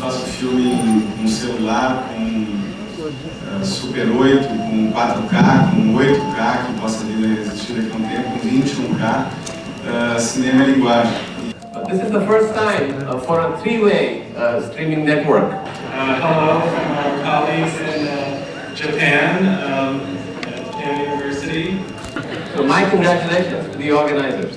faço filme com celular, com Super 8, com 4K, com 8K, que possa vir a existir daqui a um tempo, com 21K, cinema é linguagem. This is the first time for a three-way streaming network. Hello from our colleagues in Japan, at Japan University. So my congratulations to the organizers.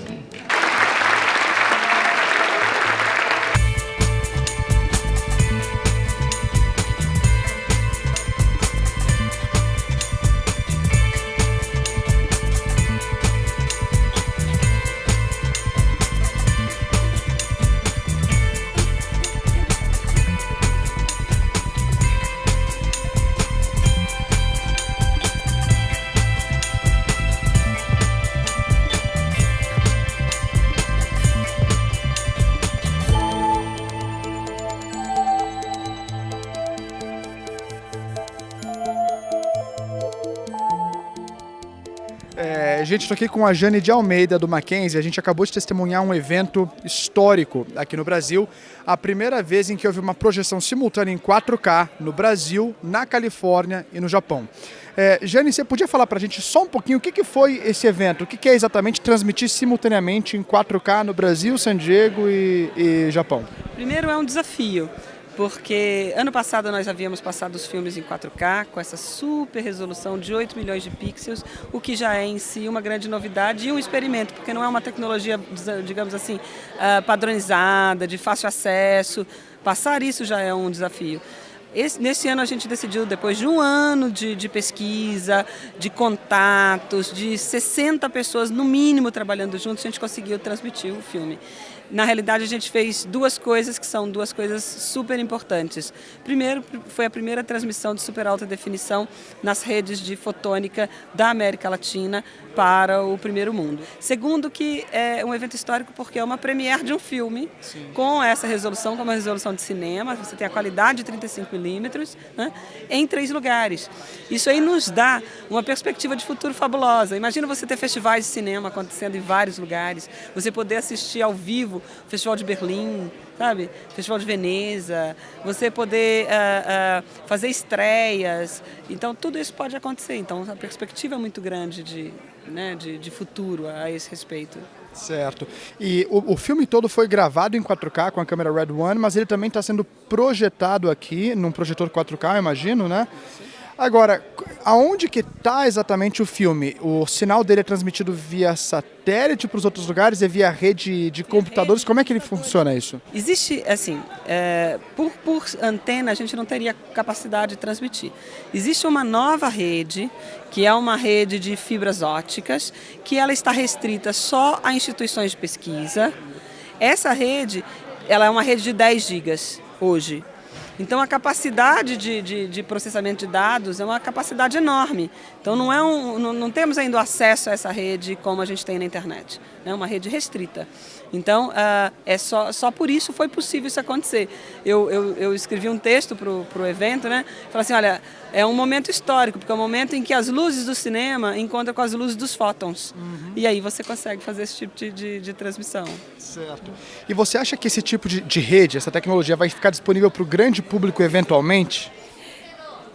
Gente, estou aqui com a Jane de Almeida, do Mackenzie. A gente acabou de testemunhar um evento histórico aqui no Brasil. A primeira vez em que houve uma projeção simultânea em 4K no Brasil, na Califórnia e no Japão. Jane, você podia falar para a gente só um pouquinho o que foi esse evento? O que é exatamente transmitir simultaneamente em 4K no Brasil, San Diego e Japão? Primeiro é um desafio. Porque ano passado nós havíamos passado os filmes em 4K, com essa super resolução de 8 milhões de pixels, o que já é em si uma grande novidade e um experimento, porque não é uma tecnologia, digamos assim, padronizada, de fácil acesso. Passar isso já é um desafio. Nesse ano a gente decidiu, depois de um ano de pesquisa, de contatos, de 60 pessoas no mínimo trabalhando juntos, a gente conseguiu transmitir o filme. Na realidade, a gente fez duas coisas que são duas coisas super importantes. Primeiro, foi a primeira transmissão de super alta definição nas redes de fotônica da América Latina para o primeiro mundo. Segundo, que é um evento histórico porque é uma premiere de um filme. Sim. Com essa resolução, com uma resolução de cinema, você tem a qualidade de 35mm, né, em 3 lugares. Isso aí nos dá uma perspectiva de futuro fabulosa. Imagina você ter festivais de cinema acontecendo em vários lugares, você poder assistir ao vivo o Festival de Berlim, sabe? Festival de Veneza, você poder fazer estreias. Então, tudo isso pode acontecer. Então, a perspectiva é muito grande de futuro a esse respeito. Certo. E o filme todo foi gravado em 4K com a câmera Red One, mas ele também está sendo projetado aqui num projetor 4K, eu imagino, né? Sim. Agora, aonde que está exatamente o filme? O sinal dele é transmitido via satélite para os outros lugares? É via rede de computadores? Como é que ele funciona isso? Existe, assim, por antena a gente não teria capacidade de transmitir. Existe uma nova rede, que é uma rede de fibras ópticas, que ela está restrita só a instituições de pesquisa. Essa rede, ela é uma rede de 10 gigas hoje. Então, a capacidade de processamento de dados é uma capacidade enorme. Então, não temos ainda o acesso a essa rede como a gente tem na internet. É uma rede restrita. Então, só por isso foi possível isso acontecer. Eu escrevi um texto para o evento, né? Falei assim, olha, é um momento histórico, porque é o momento em que as luzes do cinema encontram com as luzes dos fótons. Uhum. E aí você consegue fazer esse tipo de transmissão. Certo. E você acha que esse tipo de rede, essa tecnologia, vai ficar disponível para o grande público eventualmente?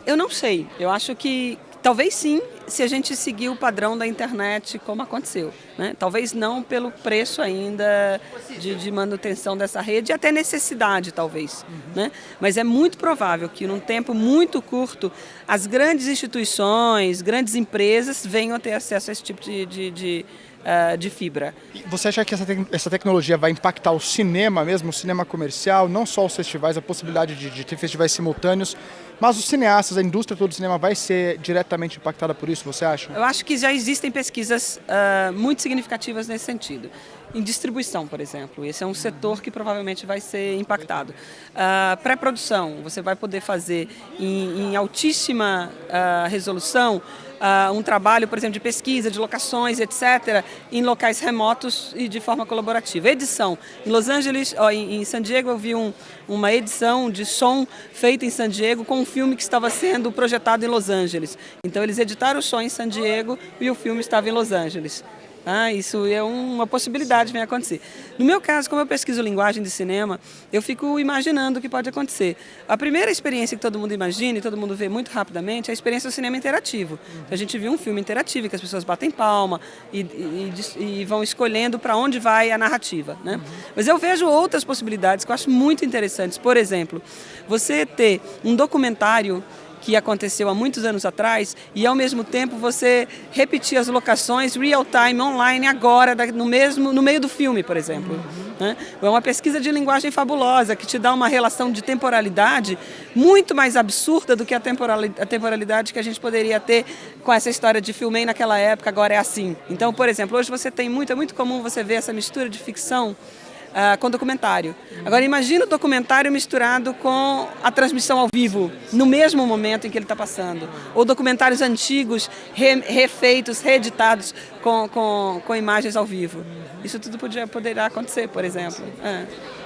Eu não sei. Eu acho que talvez sim, se a gente seguir o padrão da internet como aconteceu, né? Talvez não pelo preço ainda de manutenção dessa rede, e até necessidade talvez, né? Mas é muito provável que num tempo muito curto as grandes instituições, grandes empresas venham a ter acesso a esse tipo de fibra. E você acha que essa tecnologia vai impactar o cinema mesmo, o cinema comercial, não só os festivais, a possibilidade de ter festivais simultâneos, mas os cineastas, a indústria toda do cinema vai ser diretamente impactada por isso, você acha? Eu acho que já existem pesquisas muito significativas nesse sentido. Em distribuição, por exemplo, esse é um setor que provavelmente vai ser impactado. Pré-produção, você vai poder fazer em altíssima resolução um trabalho, por exemplo, de pesquisa, de locações, etc., em locais remotos e de forma colaborativa. Edição. Em Los Angeles, em San Diego, eu vi uma edição de som feita em San Diego com um filme que estava sendo projetado em Los Angeles. Então, eles editaram o som em San Diego e o filme estava em Los Angeles. Isso é uma possibilidade que vem acontecer. No meu caso, como eu pesquiso linguagem de cinema, eu fico imaginando o que pode acontecer. A primeira experiência que todo mundo imagina e todo mundo vê muito rapidamente é a experiência do cinema interativo. A gente viu um filme interativo que as pessoas batem palma e vão escolhendo para onde vai a narrativa, né? Mas eu vejo outras possibilidades que eu acho muito interessantes. Por exemplo, você ter um documentário que aconteceu há muitos anos atrás e, ao mesmo tempo, você repetir as locações real-time, online, agora, no meio do filme, por exemplo. Né? É uma pesquisa de linguagem fabulosa que te dá uma relação de temporalidade muito mais absurda do que a temporalidade que a gente poderia ter com essa história de filmei naquela época, agora é assim. Então, por exemplo, hoje você tem é muito comum você ver essa mistura de ficção com documentário. Agora imagina o documentário misturado com a transmissão ao vivo, no mesmo momento em que ele está passando. Ou documentários antigos, refeitos, reeditados com imagens ao vivo. Isso tudo poderá acontecer, por exemplo.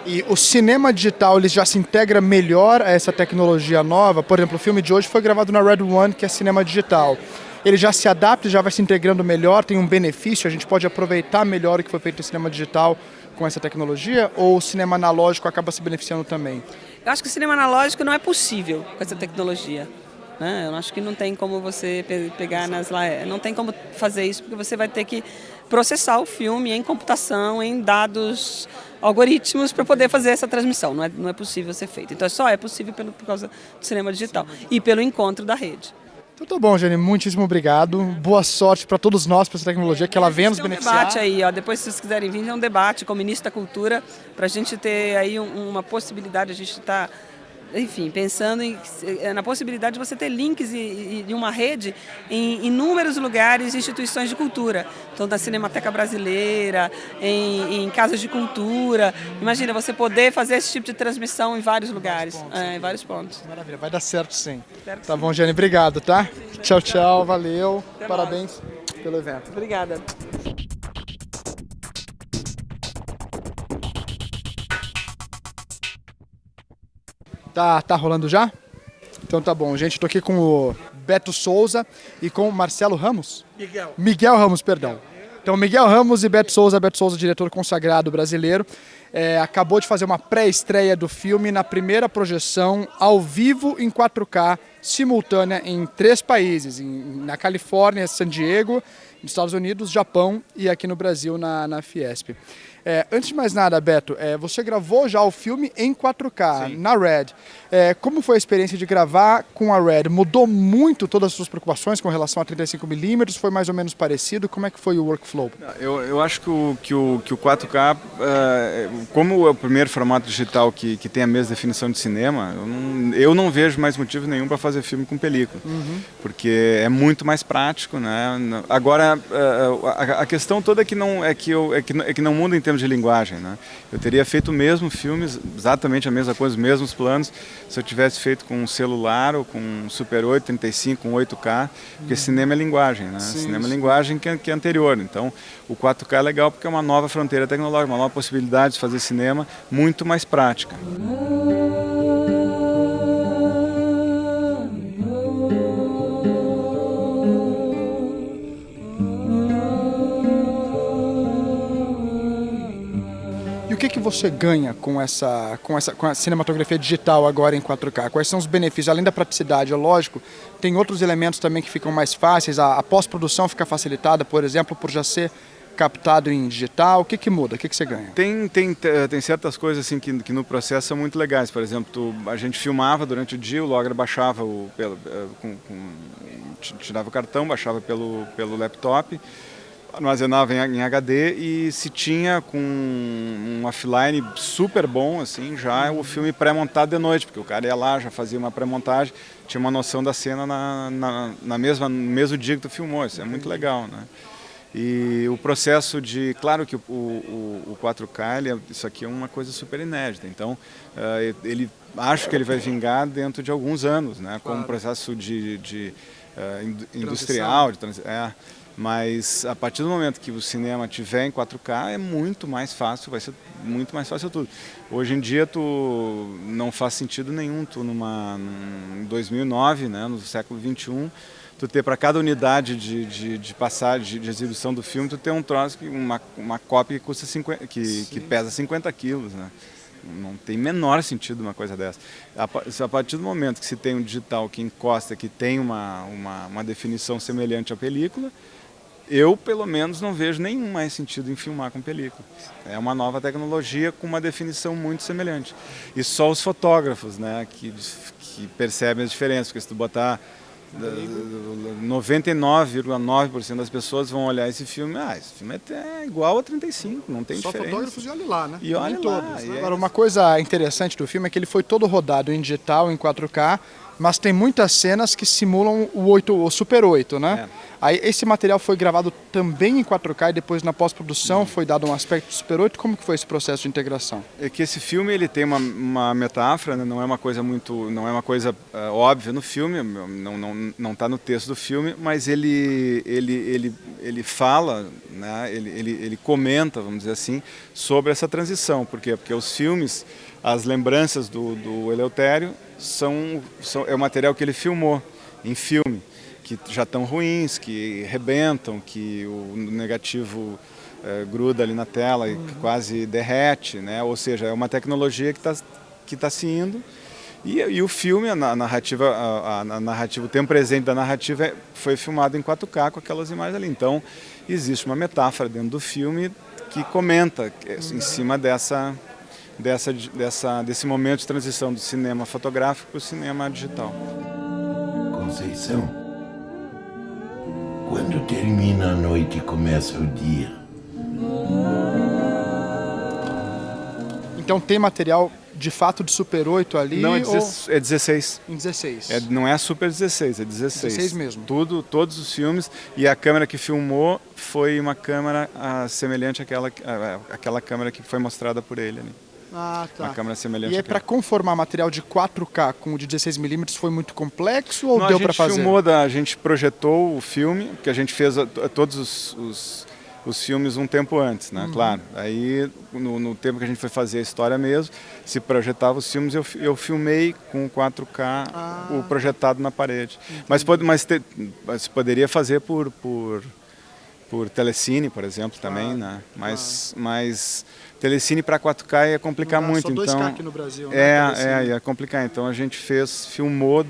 E o cinema digital ele já se integra melhor a essa tecnologia nova? Por exemplo, o filme de hoje foi gravado na Red One, que é cinema digital. Ele já se adapta, já vai se integrando melhor, tem um benefício, a gente pode aproveitar melhor o que foi feito em cinema digital com essa tecnologia, ou o cinema analógico acaba se beneficiando também? Eu acho que o cinema analógico não é possível com essa tecnologia. Né? Eu acho que não tem como você pegar não tem como fazer isso, porque você vai ter que processar o filme em computação, em dados, algoritmos, para poder fazer essa transmissão. Não é possível ser feito. Então só é possível por causa do cinema digital e pelo encontro da rede. Então tá bom, Jane, muitíssimo obrigado. Boa sorte para todos nós, para essa tecnologia, que ela venha nos beneficiar. Tem um debate aí, depois se vocês quiserem vir, é um debate com o ministro da Cultura, para a gente ter aí uma possibilidade, a gente está, enfim, pensando na possibilidade de você ter links e uma rede em inúmeros lugares e instituições de cultura. Então, da Cinemateca Brasileira, em casas de cultura. Imagina, você poder fazer esse tipo de transmissão em vários lugares, em vários pontos. Maravilha, vai dar certo sim. Espero que Tá sim. bom, Jane, obrigado, tá? Tchau, tchau, valeu. Até Parabéns pelo evento. Obrigada. Tá rolando já? Então tá bom, gente. Tô aqui com o Beto Souza e com o Marcelo Ramos. Miguel Ramos, perdão. Então, Miguel Ramos e Beto Souza, diretor consagrado brasileiro, acabou de fazer uma pré-estreia do filme na primeira projeção ao vivo em 4K, simultânea em 3 países, na Califórnia, San Diego, nos Estados Unidos, Japão e aqui no Brasil, na Fiesp. Antes de mais nada, Beto, você gravou já o filme em 4K, na Red. Como foi a experiência de gravar com a Red? Mudou muito todas as suas preocupações com relação a 35mm? Foi mais ou menos parecido? Como é que foi o workflow? Eu acho que o 4K, como é o primeiro formato digital que tem a mesma definição de cinema, eu não vejo mais motivo nenhum para fazer filme com película, porque é muito mais prático, né? Agora, a questão toda é que não muda em termos de linguagem, né? Eu teria feito o mesmo filme, exatamente a mesma coisa, os mesmos planos, se eu tivesse feito com um celular ou com um Super 8, 35, com 8K, porque cinema é linguagem, né? Cinema é linguagem que é anterior. Então, o 4K é legal porque é uma nova fronteira tecnológica, uma nova possibilidade de fazer cinema muito mais prática. E o que você ganha com a cinematografia digital agora em 4K? Quais são os benefícios? Além da praticidade, é lógico, tem outros elementos também que ficam mais fáceis, a pós-produção fica facilitada, por exemplo, por já ser captado em digital. O que muda? O que você ganha? Tem certas coisas assim que no processo são muito legais. Por exemplo, a gente filmava durante o dia, o logger baixava tirava o cartão, baixava pelo laptop, armazenava em HD e se tinha com um offline super bom, assim, já o filme pré-montado de noite, porque o cara ia lá, já fazia uma pré-montagem, tinha uma noção da cena no mesmo dia que tu filmou. Isso é muito legal, né? E o processo claro que o 4K, isso aqui é uma coisa super inédita, então acho que ele vai vingar dentro de alguns anos, né? Como processo industrial, Mas a partir do momento que o cinema tiver em 4K é muito mais fácil, vai ser muito mais fácil tudo. Hoje em dia não faz sentido nenhum tu em 2009, né, no século 21, tu ter para cada unidade de passagem, de exibição do filme, tu ter um troço, uma cópia que custa 50, que pesa 50 quilos, né? Não tem menor sentido uma coisa dessa. A partir do momento que se tem um digital que encosta, que tem uma definição semelhante à película, eu, pelo menos, não vejo nenhum mais sentido em filmar com película. É uma nova tecnologia com uma definição muito semelhante. E só os fotógrafos, né, que percebem as diferenças, porque se tu botar 99,9% das pessoas vão olhar esse filme, esse filme é igual a 35, não tem Só diferença. fotógrafos e olha lá, né? E olha Nem lá. todos, né? Agora, uma coisa interessante do filme é que ele foi todo rodado em digital, em 4K, mas tem muitas cenas que simulam o Super 8, né? Aí esse material foi gravado também em 4K e depois na pós-produção foi dado um aspecto Super 8. Como que foi esse processo de integração? É que esse filme ele tem uma metáfora, né? Não é uma coisa óbvia no filme, não está no texto do filme, mas ele fala, né? Ele comenta, vamos dizer assim, sobre essa transição. Por quê? Porque os filmes, as lembranças do Eleutério é o material que ele filmou em filme, que já estão ruins, que rebentam, que o negativo gruda ali na tela e quase derrete, né? Ou seja, é uma tecnologia que está se indo. E o filme, a narrativa, o tempo presente da narrativa foi filmado em 4K com aquelas imagens ali. Então, existe uma metáfora dentro do filme que comenta em cima desse momento de transição do cinema fotográfico para o cinema digital. Conceição, quando termina a noite e começa o dia? Então tem material de fato de Super 8 ali? Não, é 16. Em 16. Não é Super 16, é 16. 16 mesmo. Todos os filmes. E a câmera que filmou foi uma câmera semelhante àquela câmera que foi mostrada por ele ali. Ah, tá. Uma câmera semelhante E aí, para conformar material de 4K com o de 16mm foi muito complexo ou deu para fazer? A gente projetou o filme, porque a gente fez todos os filmes um tempo antes, né? Claro. Aí, no tempo que a gente foi fazer a história mesmo, se projetava os filmes, eu filmei com 4K o projetado na parede. Mas poderia fazer por telecine, por exemplo, também, né? Mas telecine para 4K ia complicar muito. Só 2K então aqui no Brasil, né? Ia complicar. Então a gente filmou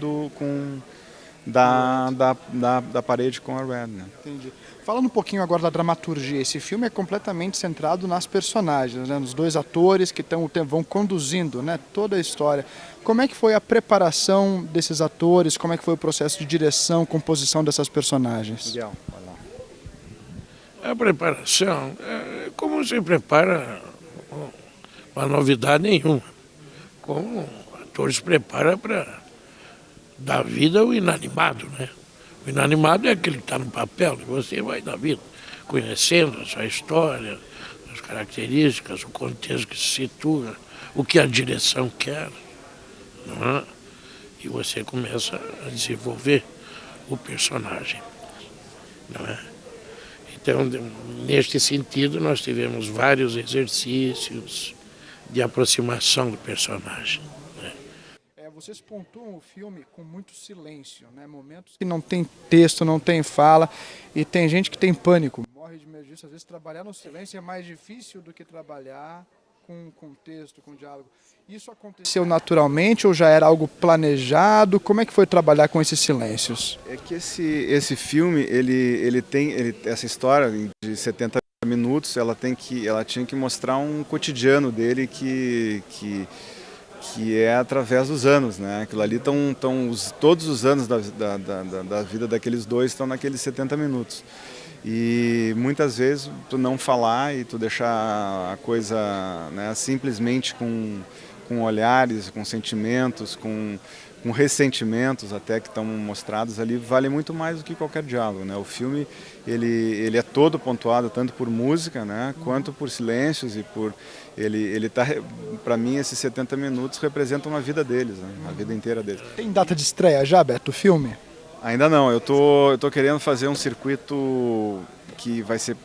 da parede com a Red, né? Entendi. Falando um pouquinho agora da dramaturgia, esse filme é completamente centrado nas personagens, né? Nos dois atores que vão conduzindo, né, toda a história. Como é que foi a preparação desses atores? Como é que foi o processo de direção, composição dessas personagens? Miguel, vai lá. A preparação, como se prepara uma novidade nenhuma. Como o ator se prepara para dar vida ao inanimado, né? O inanimado é aquele que está no papel, que você vai dar vida, conhecendo a sua história, as características, o contexto que se situa, o que a direção quer, não é? E você começa a desenvolver o personagem, não é? Então, neste sentido, nós tivemos vários exercícios de aproximação do personagem. Vocês pontuam o filme com muito silêncio, né? Momentos que não tem texto, não tem fala, e tem gente que tem pânico. Morre de medo disso. Às vezes trabalhar no silêncio é mais difícil do que trabalhar com texto, com diálogo. Isso aconteceu naturalmente ou já era algo planejado? Como é que foi trabalhar com esses silêncios? É que esse filme, ele tem essa história de 70 minutos, ela tinha que mostrar um cotidiano dele que é através dos anos, né? Aquilo ali todos os anos da vida daqueles dois estão naqueles 70 minutos. E muitas vezes tu não falar e tu deixar a coisa, né, simplesmente com olhares, com sentimentos, com ressentimentos até que estão mostrados ali, vale muito mais do que qualquer diálogo, né? O filme ele é todo pontuado tanto por música, né, quanto por silêncios e para mim esses 70 minutos representam a vida deles, né, a vida inteira deles. Tem data de estreia já, Beto, o filme? Ainda não, eu tô querendo fazer um circuito que vai ser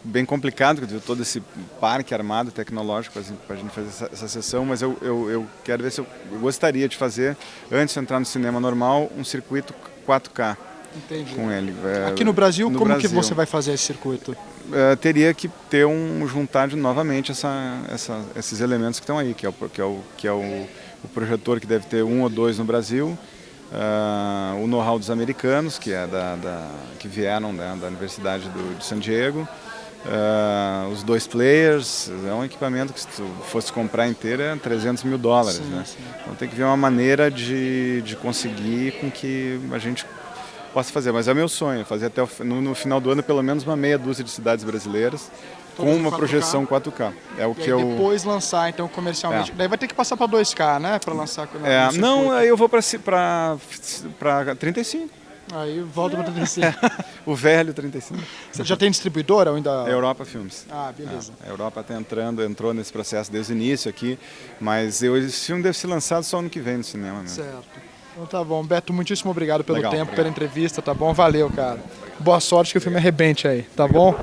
bem complicado, quer dizer, todo esse parque armado tecnológico para a gente fazer essa sessão, mas eu quero ver se eu gostaria de fazer, antes de entrar no cinema normal, um circuito 4K. Entendi. Com ele. Aqui no Brasil, no como Brasil. que você vai fazer esse circuito? Teria que ter juntar novamente esses elementos que estão aí, que é o projetor, que deve ter 1 ou 2 no Brasil, o know-how dos americanos, que é que vieram, né, da Universidade de San Diego, os 2 players. É um equipamento que, se tu fosse comprar inteiro, é $300 mil, Sim, né? sim. Então tem que ver uma maneira de conseguir com que a gente possa fazer, mas é meu sonho, fazer até no final do ano pelo menos uma meia dúzia de cidades brasileiras Todas com em uma 4K? Projeção 4K. É o E que aí depois lançar, então, comercialmente. Daí vai ter que passar para 2K, né? Para lançar no não, circuito. aí eu vou para 35. Aí volta para 35. O velho 35. Você já tem distribuidora ou ainda? Europa Filmes. Ah, beleza. A Europa está entrou nesse processo desde o início aqui, mas esse filme deve ser lançado só ano que vem no cinema mesmo. Certo. Então tá bom. Beto, muitíssimo obrigado pelo Legal, tempo, obrigado. pela entrevista, tá bom? Valeu, cara. Boa sorte que o filme arrebente aí, tá bom?